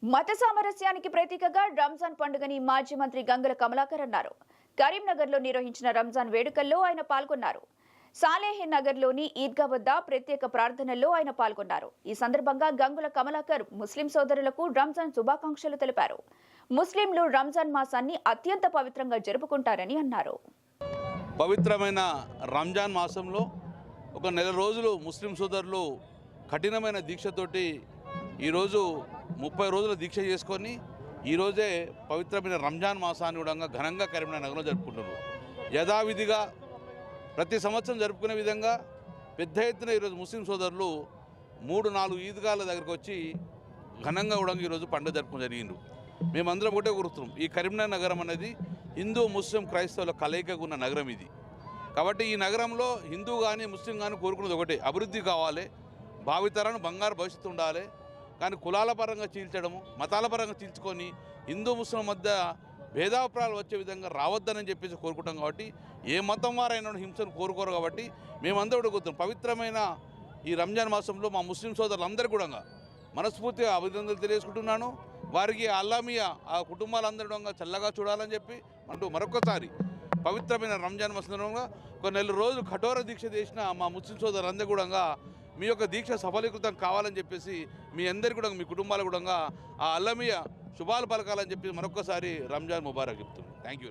మత సామరస్యానికి ప్రతీకగా రంజాన్ పండుగని మాజీ మంత్రి గంగుల కమలాకర్ అన్నారు. కరీంనగర్లో నిర్వహించిన రంజాన్ వేడుకల్లో ఆయన పాల్గొన్నారు. సాలేహ్ నగర్లోని ఈద్గా వద్ద ప్రత్యేక ప్రార్థనల్లో ఆయన పాల్గొన్నారు. ఈ సందర్భంగా గంగుల కమలాకర్ ముస్లిం సోదరులకు రంజాన్ శుభాకాంక్షలు తెలిపారు. ముస్లింలు రంజాన్ మాసాన్ని అత్యంత పవిత్రంగా జరుపుకుంటారని అన్నారు. పవిత్రమైన రంజాన్ మాసంలో ఒక నెల రోజులు ముస్లిం సోదరులు కఠినమైన దీక్షతోటి ఈరోజు 30 రోజుల దీక్ష చేసుకొని ఈరోజే పవిత్రమైన రంజాన్ మాసాన్ని కూడా ఘనంగా కరీంనగర్ నగరంలో జరుపుకుంటున్నారు. యథావిధిగా ప్రతి సంవత్సరం జరుపుకునే విధంగా పెద్ద ఎత్తున ఈరోజు ముస్లిం సోదరులు 3-4 ఈద్గాల దగ్గరకు వచ్చి ఘనంగా కూడా ఈరోజు పండుగ జరుపుకోవడం జరిగింది. మేమందరం ఒకటే కోరుతున్నాం, ఈ కరీంనగర్ నగరం అనేది హిందూ ముస్లిం క్రైస్తవుల కలయికగా ఉన్న నగరం ఇది. కాబట్టి ఈ నగరంలో హిందూ కానీ ముస్లిం కానీ కోరుకున్నది ఒకటే, అభివృద్ధి కావాలి, భావితరాన్ని బంగారు భవిష్యత్తు ఉండాలి. కానీ కులాల పరంగా చీల్చడము, మతాల పరంగా చీల్చుకొని హిందూ ముస్లిం మధ్య భేదాభిప్రాయాలు వచ్చే విధంగా రావద్దని చెప్పేసి కోరుకుంటాం. కాబట్టి ఏ మతం వారైనా హింసను కోరుకోరు. కాబట్టి మేమందరూ కూడా కోరుతున్నాం, పవిత్రమైన ఈ రంజాన్ మాసంలో మా ముస్లిం సోదరులందరూ కూడా మనస్ఫూర్తిగా అభినందనలు తెలియజేసుకుంటున్నాను. వారికి అల్లామియా ఆ కుటుంబాలందరూ చల్లగా చూడాలని చెప్పి అంటూ మరొకసారి పవిత్రమైన రంజాన్ మాసంలో ఒక నెల రోజులు కఠోర దీక్ష చేసిన మా ముస్లిం సోదరులందరూ కూడా మీ యొక్క దీక్ష సఫలీకృతం కావాలని చెప్పేసి మీ అందరికీ కూడా మీ కుటుంబాలు కూడా ఆ అల్లమియా శుభాలు పలకాలని చెప్పి మరొకసారి రంజాన్ ముబారక్ చెప్తున్నాను. Thank you.